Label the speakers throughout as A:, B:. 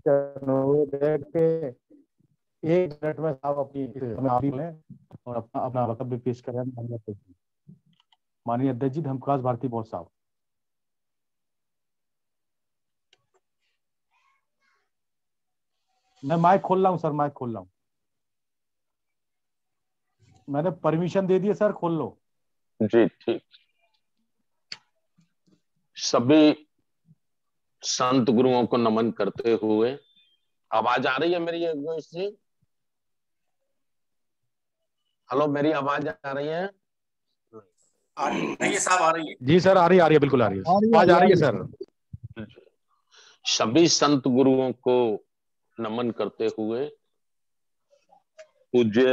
A: बैठ के 1 मिनट में साहब अपनी में और अपना अपना वक्तव्य पेश कर रहे हैं माननीय अध्यक्ष जी धर्मप्रकाश भारती बोस साहब। मैं माइक खोल रहा हूँ सर, माइक खोल रहा हूँ। मैंने परमिशन दे दी सर, खोल लो।
B: जी ठीक। सभी संत गुरुओं को नमन करते हुए, आवाज आ रही है मेरी जी? हेलो, मेरी आवाज आ रही है?
C: नहीं साहब, आ रही है।
A: जी सर, आ रही है, बिल्कुल आ रही है, आवाज आ रही है सर।
B: सभी संत गुरुओं को नमन करते हुए पूज्य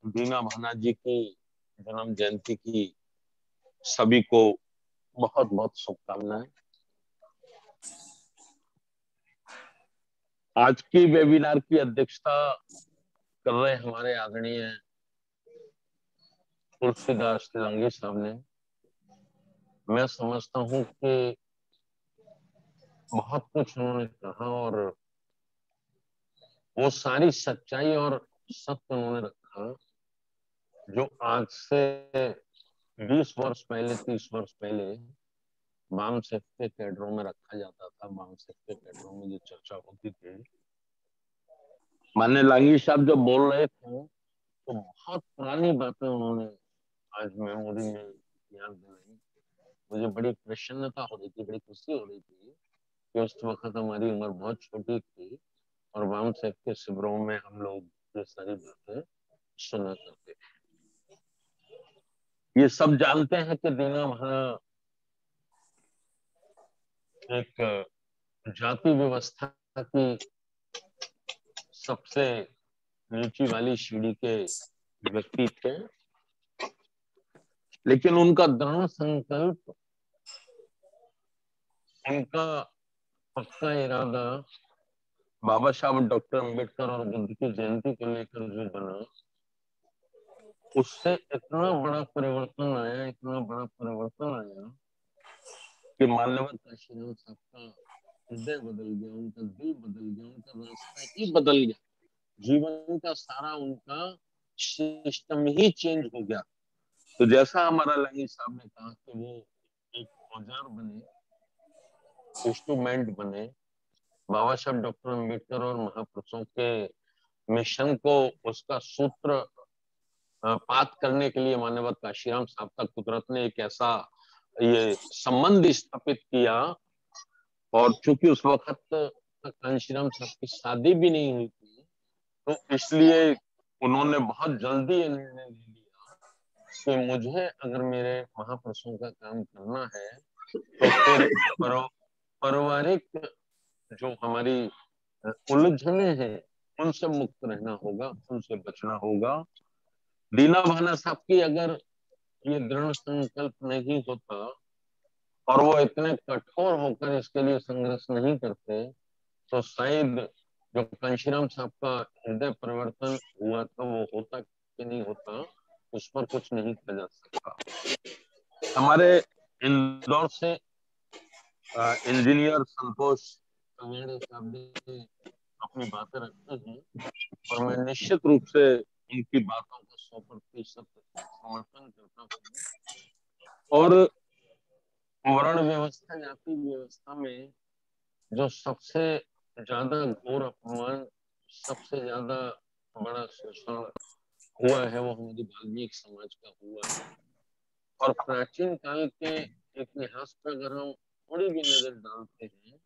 B: दीना भाना जी की जन्म जयंती की सभी को बहुत बहुत शुभकामनाएं। आज की वेबिनार की अध्यक्षता कर रहे हमारे आदरणीय तुलसीदास तिलंगी साहब ने। मैं समझता हूं कि बहुत कुछ उन्होंने कहा और वो सारी सच्चाई और सत्य उन्होंने रखा जो आज से 20 वर्ष पहले, 30 वर्ष पहले बाम सेफ के कैडरों में रखा जाता था। बाम सेफ के कैडरों में जो चर्चा होती थी, माननीय लांगी साहब जब बोल रहे थे तो बहुत पुरानी बातें उन्होंने आज मेमोरी में याद दिलाई। मुझे बड़ी प्रसन्नता हो रही थी, बड़ी खुशी हो रही थी कि उस वक्त हमारी उम्र बहुत छोटी थी और बाम सेफ के शिविरों में हम लोग ये सारी बातें सुना करते थे। ये सब जानते हैं कि दीना भाना एक जाति व्यवस्था की सबसे नीची वाली सीढ़ी के व्यक्ति थे, लेकिन उनका दृढ़ संकल्प, उनका पक्का इरादा बाबा साहब डॉक्टर अंबेडकर और बुद्ध की जयंती को लेकर जो बना, उससे इतना बड़ा परिवर्तन आया, इतना बड़ा परिवर्तन आया कि मानवता काशीराम साहब का हृदय बदल गया, उनका दिल बदल गया, उनका रास्ता ही बदल गया, जीवन का सारा उनका सिस्टम ही चेंज हो गया। तो जैसा हमारा लाही साहब ने कहा कि वो एक औजार बने, इंस्ट्रूमेंट बने, बाबा साहब डॉक्टर अम्बेडकर और महापुरुषों के मिशन को, उसका सूत्र पात करने के लिए मानवता काशीराम साहब तक कुदरत ने एक ऐसा ये संबंध स्थापित किया। और चूंकि उस वक्त कांशीराम साहब की शादी भी नहीं हुई थी, तो इसलिए उन्होंने बहुत जल्दी ये निर्णय ले लिया कि मुझे अगर मेरे महापुरुषों का काम करना है तो फिर पारिवारिक जो हमारी उलझने हैं उनसे मुक्त रहना होगा, उनसे बचना होगा। दीना भाना साहब की अगर ये दृढ़ संकल्प नहीं होता और वो इतने कठोर होकर इसके लिए संघर्ष नहीं करते तो शायद जो कांशीराम साहब का हृदय परिवर्तन हुआ था वो होता कि नहीं होता, उस पर कुछ नहीं किया जा सकता। हमारे इंदौर से इंजीनियर संतोष साहब ने अपनी बातें रखी हैं और मैं निश्चित रूप से उनकी बातों को 100% समर्थन करता हूँ। और वर्ण व्यवस्था, जाति व्यवस्था में जो सबसे ज्यादा घोर अपमान, सबसे ज्यादा बड़ा शोषण हुआ है वो हमारी वाल्मीकि समाज का हुआ है। और प्राचीन काल के इतिहास पर अगर हम थोड़ी भी नजर डालते हैं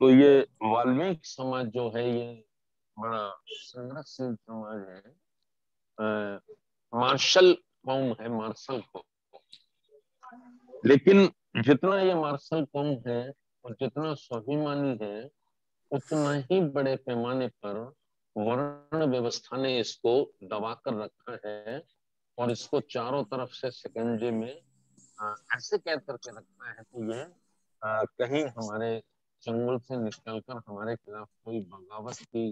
B: तो ये वाल्मीकि समाज जो है ये बड़ा संघर्षशील समाज है, मार्शल कौम है, मार्शल कौम। लेकिन जितना ये मार्शल कौम है और जितना स्वाभिमानी है, उतना ही बड़े पैमाने पर वर्ण व्यवस्था ने इसको दबा कर रखा है और इसको चारों तरफ से शिकंजे में ऐसे कैद करके रखा है कि ये कहीं हमारे चंगुल से निकलकर हमारे खिलाफ कोई बगावत की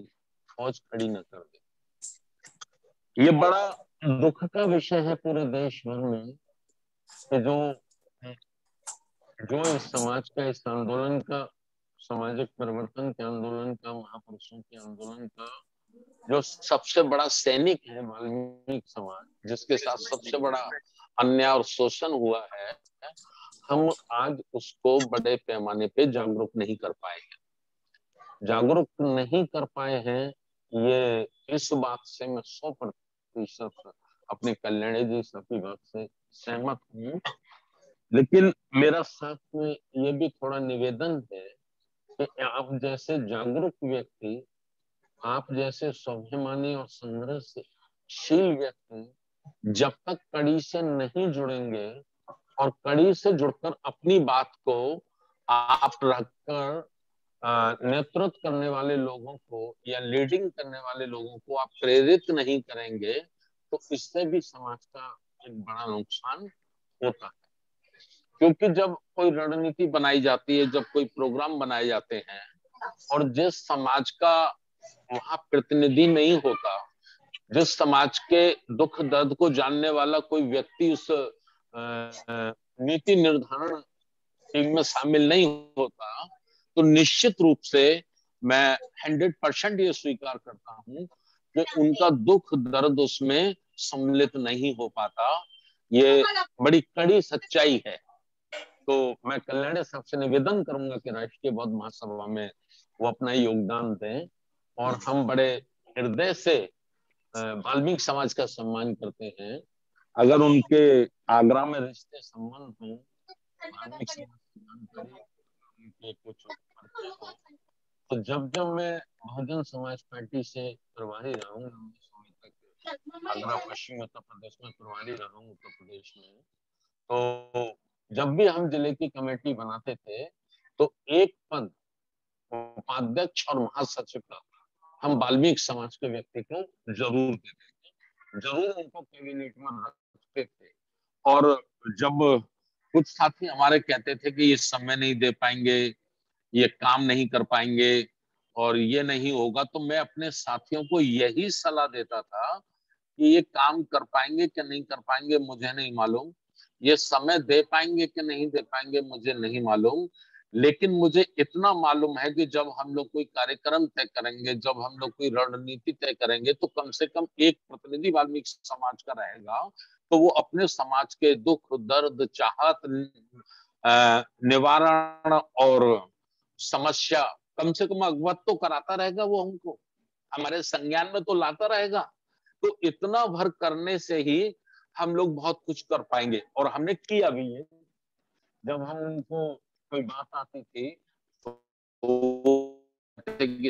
B: फौज खड़ी न कर दे। ये बड़ा दुख का विषय है पूरे देश भर में कि जो इस समाज का, इस आंदोलन का, सामाजिक परिवर्तन के आंदोलन का महापुरुषों के आंदोलन का जो सबसे बड़ा सैनिक है वाल्मीकि समाज, जिसके साथ सबसे बड़ा अन्याय और शोषण हुआ है, हम आज उसको बड़े पैमाने पे जागरूक नहीं कर पाए हैं। जागरूक नहीं कर पाए हैं, ये इस बात से मैं 100% अपने कल्याणी जी की बात से सहमत हूँ। लेकिन मेरा साथ में ये भी थोड़ा निवेदन है कि आप जैसे जागरूक व्यक्ति, आप जैसे स्वाभिमानी और संघर्षशील व्यक्ति जब तक कड़ी से नहीं जुड़ेंगे और कड़ी से जुड़कर अपनी बात को आप रखकर नेतृत्व करने वाले लोगों को या लीडिंग करने वाले लोगों को आप प्रेरित नहीं करेंगे, तो इससे भी समाज का एक बड़ा नुकसान होता है। क्योंकि जब कोई रणनीति बनाई जाती है, जब कोई प्रोग्राम बनाए जाते हैं और जिस समाज का वहां प्रतिनिधि नहीं होता, जिस समाज के दुख दर्द को जानने वाला कोई व्यक्ति उस नीति निर्धारण टीम में शामिल नहीं होता, तो निश्चित रूप से मैं 100% ये स्वीकार करता हूं कि उनका दुख दर्द उसमें सम्मिलित नहीं हो पाता। ये बड़ी कड़ी सच्चाई है। तो मैं कल्याणी साहब से निवेदन करूंगा कि राष्ट्रीय बौद्ध महासभा में वो अपना योगदान दें और हम बड़े हृदय से वाल्मीकि समाज का सम्मान करते हैं। अगर उनके आगरा में रिश्ते संबंध हो, वाल्मीकि समाज की जानकारी, उनके कुछ परिचय हो, तो जब जब मैं बहुजन समाज पार्टी से प्रभारी रहा हूँ, लंबे समय तक आगरा पश्चिमी उत्तर प्रदेश में प्रभारी रहा हूँ, उत्तर प्रदेश में, तो जब भी हम जिले की कमेटी बनाते थे तो एक पद उपाध्यक्ष और महासचिव का हम वाल्मीकि समाज के व्यक्ति को जरूर देते थे, जरूर उनको कैबिनेट में रखते थे। और जब कुछ साथी हमारे कहते थे कि ये समय नहीं दे पाएंगे, ये काम नहीं कर पाएंगे और ये नहीं होगा, तो मैं अपने साथियों को यही सलाह देता था कि ये काम कर पाएंगे कि नहीं कर पाएंगे मुझे नहीं मालूम, ये समय दे पाएंगे कि नहीं दे पाएंगे मुझे नहीं मालूम, लेकिन मुझे इतना मालूम है कि जब हम लोग कोई कार्यक्रम तय करेंगे, जब हम लोग कोई रणनीति तय करेंगे, तो कम से कम एक प्रतिनिधि वाल्मीकि समाज का रहेगा, तो वो अपने समाज के दुख दर्द चाहत निवारण और समस्या कम से कम अवगत तो कराता रहेगा, वो हमको हमारे संज्ञान में तो लाता रहेगा। तो इतना भर करने से ही हम लोग बहुत कुछ कर पाएंगे। और हमने किया भी है। जब हम उनको कोई बात आती थी तो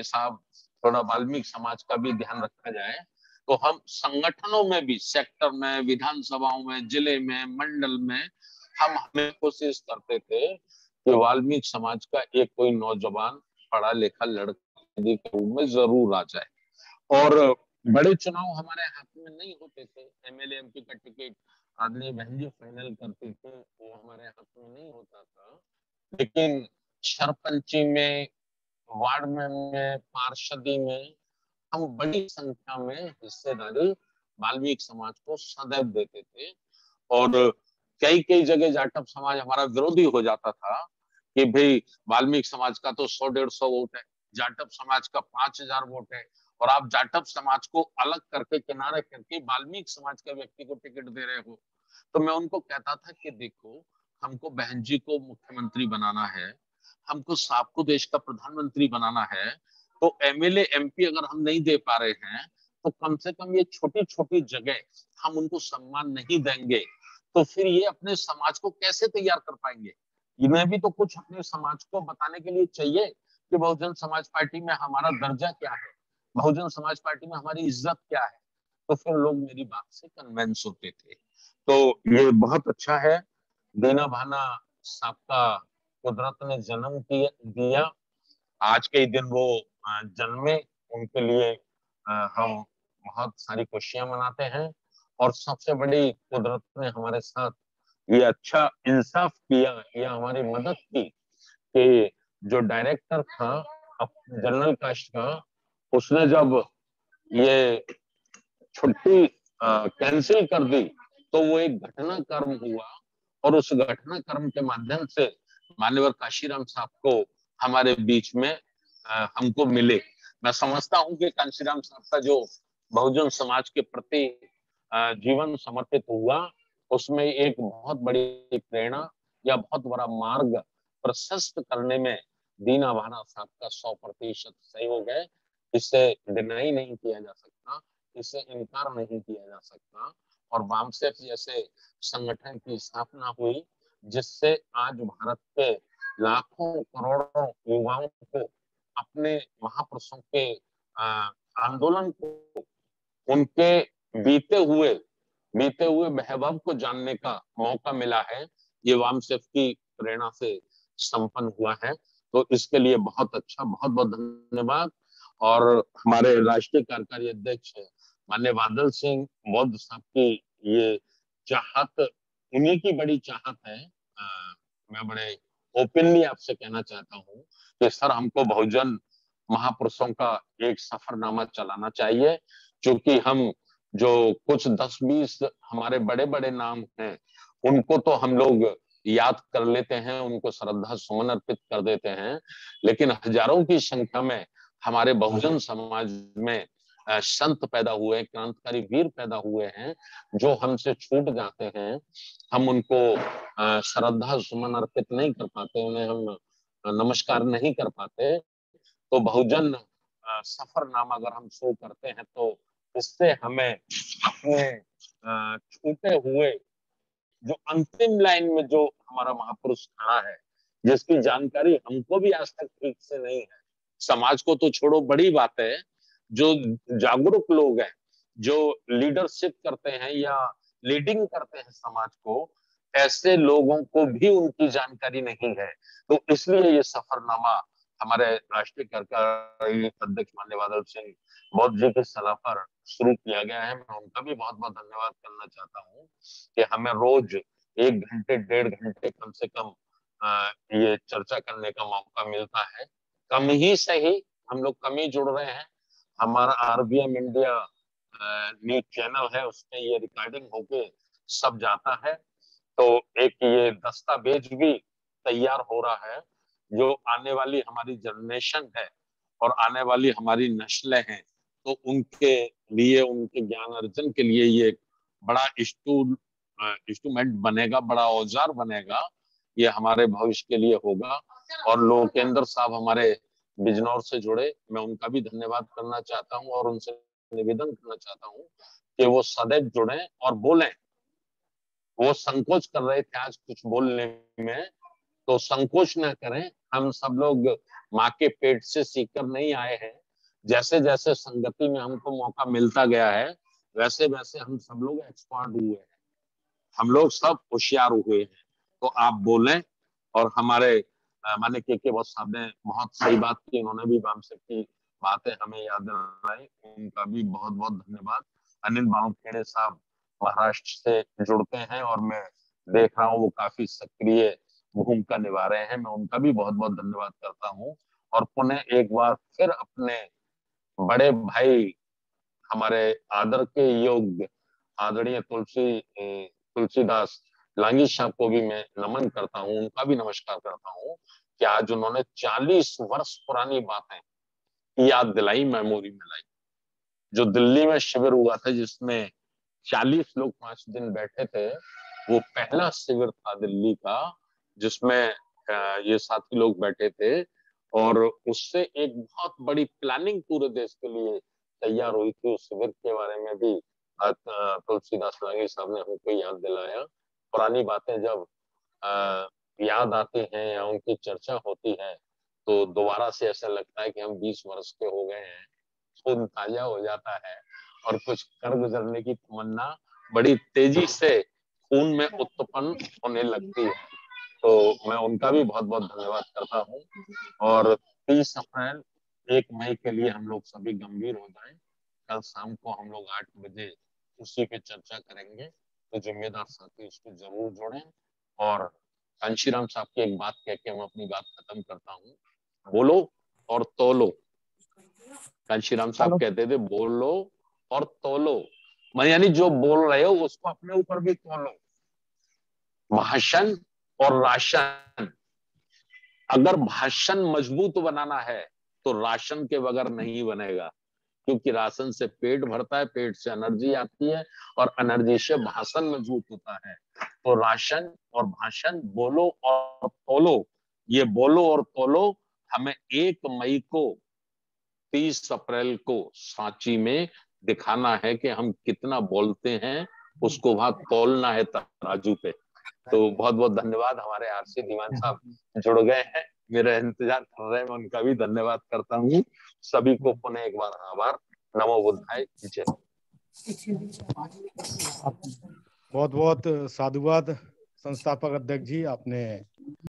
B: साहब थोड़ा वाल्मीकि समाज का भी ध्यान रखा जाए, तो हम संगठनों में भी, सेक्टर में, विधानसभाओं में, जिले में, मंडल में, हम हमें कोशिश करते थे कि वाल्मीकि समाज का एक कोई नौजवान पढ़ा लिखा लड़का के रूप में जरूर आ जाए। और बड़े चुनाव हमारे हाथ में नहीं होते थे, एमएलए एमपी का टिकट आदमी बहन जी फाइनल करते थे, वो हमारे हाथ में नहीं होता था। लेकिन सरपंची में, वार्ड में, पार्षदी में हम बड़ी संख्या में हिस्सेदारी वाल्मीकि समाज को सदैव देते थे। और कई कई जगह जाटव समाज हमारा विरोधी हो जाता था कि भाई वाल्मीकि समाज का तो 100-150 वोट है, जाटव समाज का 5000 वोट है, और आप जाटव समाज को अलग करके किनारे करके वाल्मीकि समाज के व्यक्ति को टिकट दे रहे हो। तो मैं उनको कहता था कि देखो, हमको बहन जी को मुख्यमंत्री बनाना है, हमको साहब को देश का प्रधानमंत्री बनाना है, तो एमएलए एमपी अगर हम नहीं दे पा रहे हैं, तो कम से कम ये छोटी छोटी जगह हम उनको सम्मान नहीं देंगे, तो फिर ये अपने समाज को कैसे तैयार कर पाएंगे। इन्हें भी तो कुछ अपने समाज को बताने के लिए चाहिए कि बहुजन समाज पार्टी में हमारा दर्जा क्या है, बहुजन समाज पार्टी में हमारी इज्जत क्या है। तो फिर लोग मेरी बात से कन्विंस होते थे। तो ये बहुत अच्छा है, देना भाना सबका कुदरत ने जन्म दिया। आज के दिन वो जन्मे, उनके लिए हम बहुत सारी खुशियां मनाते हैं। और सबसे बड़ी कुदरत ने हमारे साथ ये अच्छा इंसाफ किया या हमारी मदद की कि जो डायरेक्टर था जनरल कास्ट का, उसने जब ये छुट्टी कैंसिल कर दी, तो वो एक घटनाक्रम हुआ और उस घटनाक्रम के माध्यम से मान्यवर काशीराम साहब को हमारे बीच में हमको मिले। मैं समझता हूँ कि कांशीराम साहब का जो बहुजन समाज के प्रति जीवन समर्पित हुआ, उसमें एक बहुत बड़ी प्रेरणा या बहुत बड़ा मार्ग प्रशस्त करने में दीना भाना साहब का 100% सहयोग है। इससे डिनाई नहीं किया जा सकता, इससे इनकार नहीं किया जा सकता। और वामसेफ जैसे संगठन की स्थापना हुई, जिससे आज भारत के लाखों करोड़ों युवाओं को अपने महापुरुषों के आंदोलन को, उनके बीते हुए वैभव को जानने का मौका मिला है। ये वामसेफ की प्रेरणा से संपन्न हुआ है। तो इसके लिए बहुत अच्छा, बहुत बहुत धन्यवाद। और हमारे राष्ट्रीय कार्यकारी अध्यक्ष माननीय बादल सिंह बौद्ध साहब की ये चाहत, उन्हीं की बड़ी चाहत है। मैं बड़े ओपनली आपसे कहना चाहता हूँ कि सर, हमको बहुजन महापुरुषों का एक सफरनामा चलाना चाहिए, क्योंकि हम जो कुछ 10-20 हमारे बड़े बड़े नाम हैं, उनको तो हम लोग याद कर लेते हैं, उनको श्रद्धा सुमन अर्पित कर देते हैं, लेकिन हजारों की संख्या में हमारे बहुजन समाज में संत पैदा हुए, क्रांतिकारी वीर पैदा हुए हैं, जो हमसे छूट जाते हैं। हम उनको श्रद्धा सुमन अर्पित नहीं कर पाते, उन्हें हम नमस्कार नहीं कर पाते। तो बहुजन सफरनामा अगर हम शो करते हैं, तो इससे हमें अपने छूटे हुए जो अंतिम लाइन में जो हमारा महापुरुष खड़ा है, जिसकी जानकारी हमको भी आज तक ठीक से नहीं है, समाज को तो छोड़ो, बड़ी बात है, जो जागरूक लोग हैं, जो लीडरशिप करते हैं या लीडिंग करते हैं समाज को, ऐसे लोगों को भी उनकी जानकारी नहीं है। तो इसलिए ये सफरनामा हमारे राष्ट्रीय कार्यकारी अध्यक्ष माननीय बादल सिंह बौद्ध जी की सलाह पर शुरू किया गया है। मैं उनका भी बहुत बहुत धन्यवाद करना चाहता हूँ कि हमें रोज 1 घंटे 1.5 घंटे कम से कम ये चर्चा करने का मौका मिलता है। कम ही सही, हम लोग कम ही जुड़ रहे हैं। हमारा RBM इंडिया न्यूज चैनल है, उसमें ये रिकॉर्डिंग होके सब जाता है। तो एक ये दस्तावेज भी तैयार हो रहा है, जो आने वाली हमारी जनरेशन है और आने वाली हमारी नस्लें हैं, तो उनके लिए, उनके ज्ञान अर्जन के लिए ये एक बड़ा इंस्ट्रूमेंट बनेगा, बड़ा औजार बनेगा। ये हमारे भविष्य के लिए होगा। और लोकेंद्र साहब हमारे बिजनौर से जुड़े, मैं उनका भी धन्यवाद करना चाहता हूँ और उनसे निवेदन करना चाहता हूँ कि वो सदैव जुड़े और बोलें। वो संकोच कर रहे थे आज कुछ बोलने में, तो संकोच न करें। हम सब लोग माँ के पेट से सीखकर नहीं आए हैं। जैसे जैसे संगति में हमको मौका मिलता गया है, वैसे वैसे हम सब लोग एक्सपर्ट हुए हैं, हम लोग सब होशियार हुए हैं। तो आप बोलें। और हमारे माने के बॉस साहब ने बहुत सही बात की, उन्होंने भी वामसेफ की बातें हमें याद दिलाई, उनका भी बहुत बहुत धन्यवाद। अनिल बावखेड़े साहब महाराष्ट्र से जुड़ते हैं और मैं देख रहा हूँ वो काफी सक्रिय भूमिका निभा रहे हैं, मैं उनका भी बहुत बहुत धन्यवाद करता हूँ। और पुनः एक बार फिर अपने बड़े भाई, हमारे आदर के योग्य आदरणीय तुलसीदास लांगी साहब को भी मैं नमन करता हूँ, उनका भी नमस्कार करता हूँ कि आज उन्होंने 40 वर्ष पुरानी बातें याद दिलाई, मेमोरी में लाई। जो दिल्ली में शिविर हुआ था, जिसमें 40 लोग 5 दिन बैठे थे, वो पहला शिविर था दिल्ली का जिसमें ये साथी लोग बैठे थे। और उससे एक बहुत बड़ी प्लानिंग पूरे देश के लिए तैयार हुई थी। उस शिविर के बारे में भी तुलसीदास लांगी साहब ने हमको याद दिलाया। पुरानी बातें जब याद आती हैं या उनकी चर्चा होती है, तो दोबारा से ऐसा लगता है कि हम 20 वर्ष के हो गए हैं, खून ताजा हो जाता है और कुछ कर गुजरने की तमन्ना बड़ी तेजी से खून में उत्पन्न होने लगती है। तो मैं उनका भी बहुत बहुत धन्यवाद करता हूँ। और 30 अप्रैल 1 मई के लिए हम लोग सभी गंभीर हो जाएं। कल शाम को हम लोग 8 बजे उसी पे चर्चा करेंगे, तो जिम्मेदार साथी उसको जरूर जोड़ें। और कांशीराम साहब की एक बात कह के हम अपनी बात खत्म करता हूँ, बोलो और तोलो। कांशीराम साहब कहते थे बोलो और तोलो, यानी जो बोल रहे हो उसको अपने ऊपर भी तोलो। भाषण और राशन, अगर भाषण मजबूत बनाना है तो राशन के बगैर नहीं बनेगा, क्योंकि राशन से पेट भरता है, पेट से एनर्जी आती है और एनर्जी से भाषण मजबूत होता है। तो राशन और भाषण, बोलो और तोलो, ये बोलो और तोलो हमें 1 मई को 30 अप्रैल को सांची में दिखाना है कि हम कितना बोलते हैं, उसको वहां तोलना है तराजू पे। तो बहुत बहुत धन्यवाद, हमारे आरसी दीवान साहब जुड़ गए हैं, मेरा इंतजार कर रहे हैं, मैं उनका भी धन्यवाद करता हूँ। सभी को पुनः एक बार आभार। नमो बुद्धाय। जय।
A: बहुत बहुत साधुवाद संस्थापक अध्यक्ष जी, आपने